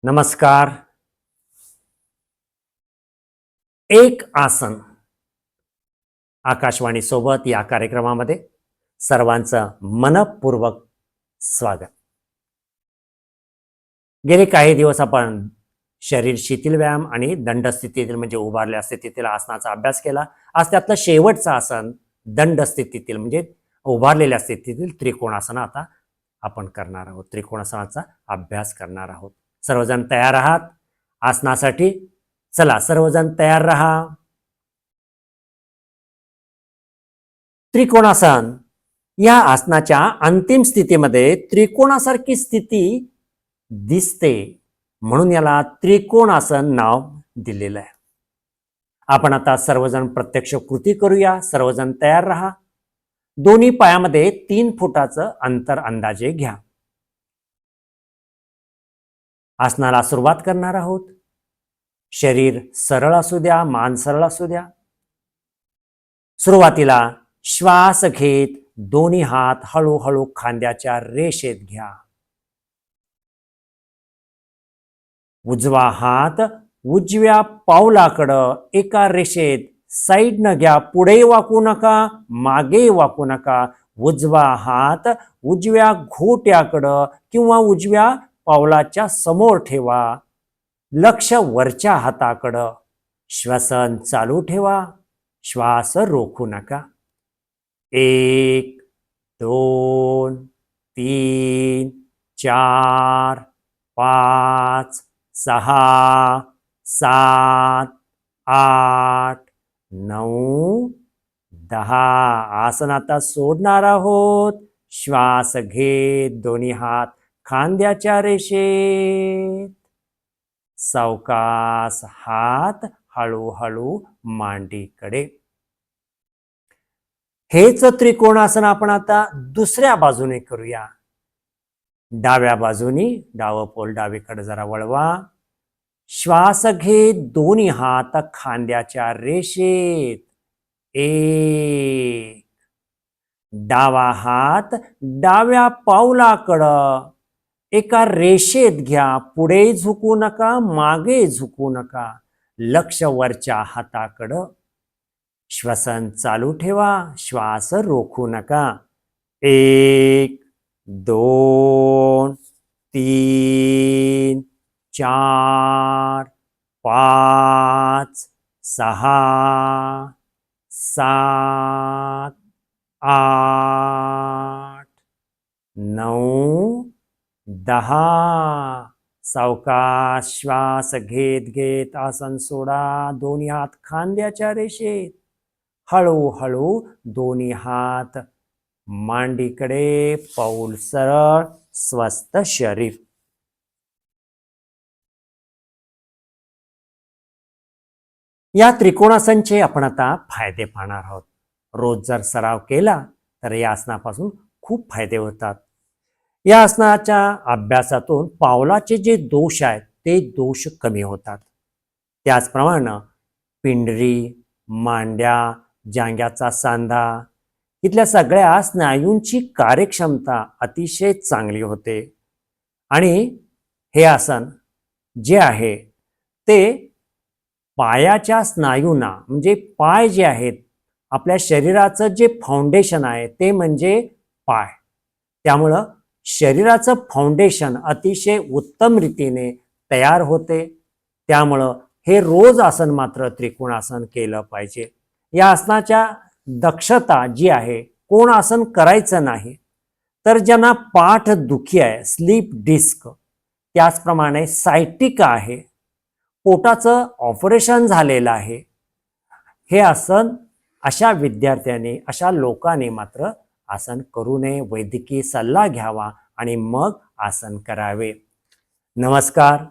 नमस्कार. एक आसन आकाशवाणी सोबत या कार्यक्रमामध्ये सर्वांचं मनपूर्वक स्वागत. गेले काही दिवस आपण शरीर शिथिल व्यायाम आणि दंड स्थितीतील म्हणजे उभारल्या स्थितीतील आसनाचा अभ्यास केला. आज त्यातलं शेवटचं आसन दंड स्थितीतील म्हणजे उभारलेल्या स्थितीतील त्रिकोणासन आता आपण करणार आहोत. त्रिकोणासनाचा अभ्यास करणार आहोत. सर्वजण तयार आहात आसनासाठी? चला सर्वजण तयार रहा. त्रिकोणासन या आसनाच्या अंतिम स्थितीमध्ये त्रिकोणासारखी स्थिती दिसते म्हणून याला त्रिकोणासन नाव दिलेलं आहे. आपण आता सर्वजण प्रत्यक्ष कृती करूया. सर्वजण तयार रहा. दोन्ही पायामध्ये 3 फुटाचं अंतर अंदाजे घ्या. आसनाला सुरुवात करणार आहोत. शरीर सरळ असू द्या, मान सरळ असू द्या. सुरुवातीला श्वास घेत दोन्ही हात हळूहळू खांद्याच्या रेषेत घ्या. उजवा हात उजव्या पावलाकडं एका रेषेत साईडनं घ्या. पुढे वाकू नका, मागे वाकू नका. उजवा हात उजव्या घोट्याकडं किंवा उजव्या पावलाच्या समोर ठेवा. लक्ष वरच्या हाताकडं. श्वसन चालू ठेवा. श्वास रोखू नका. 1 2 3 4 5 6 7 8 9 10. आसन आता सोडणार आहोत. श्वास घेत दोन्ही हात खांद्याच्या रेषेत. सावकाश हात हळूहळू मांडीकडे. हेच त्रिकोणासन आपण आता दुसऱ्या बाजूने करूया. डाव्या बाजूनी डावं पोल डावीकडे जरा वळवा. श्वास घेत दोन्ही हात खांद्याच्या रेषेत. 1. डावा हात डाव्या पावलाकडं एका रेषेत घ्या. पुढे झुकू नका, मागे झुकू नका. लक्ष वरच्या हाताकडं. श्वसन चालू ठेवा. श्वास रोखू नका. 1 2 3 4 5 6 7 8 9 10. सावकाश श्वास घेत घेत आसन सोडा. दोन्ही हात खांद्याच्या रेषेत. हळूहळू दोन्ही हात मांडीकडे. पाऊल सरळ. स्वस्थ शरीर. या त्रिकोणासनचे आपण आता फायदे पाहणार आहोत. रोज जर सराव केला तर या आसनापासून खूप फायदे होतात. या आसनाच्या अभ्यासातून पावलाचे जे दोष आहेत ते दोष कमी होतात. त्याचप्रमाणे पिंडरी, मांड्या, जांघ्याचा सांधा इथल्या सगळ्या स्नायूंची कार्यक्षमता अतिशय चांगली होते. आणि हे आसन जे आहे ते पायाच्या स्नायूंना म्हणजे पाय जे आहेत आपल्या शरीराचं जे फाउंडेशन आहे ते म्हणजे पाय. त्यामुळं शरीराचं फाउंडेशन अतिशय उत्तम रीतीने तयार होते. त्यामुळं हे रोज आसन मात्र त्रिकोणासन केलं पाहिजे. या आसनाच्या दक्षता जी आहे, कोण आसन करायचं नाही तर ज्यांना पाठ दुखी आहे, स्लीप डिस्क, त्याचप्रमाणे सायटिका आहे, पोटाचं ऑपरेशन झालेलं आहे, हे आसन अशा विद्यार्थ्यांनी अशा लोकांनी मात्र आसन करू नये. वैद्यकीय सल्ला घ्यावा आणि मग आसन करावे. नमस्कार.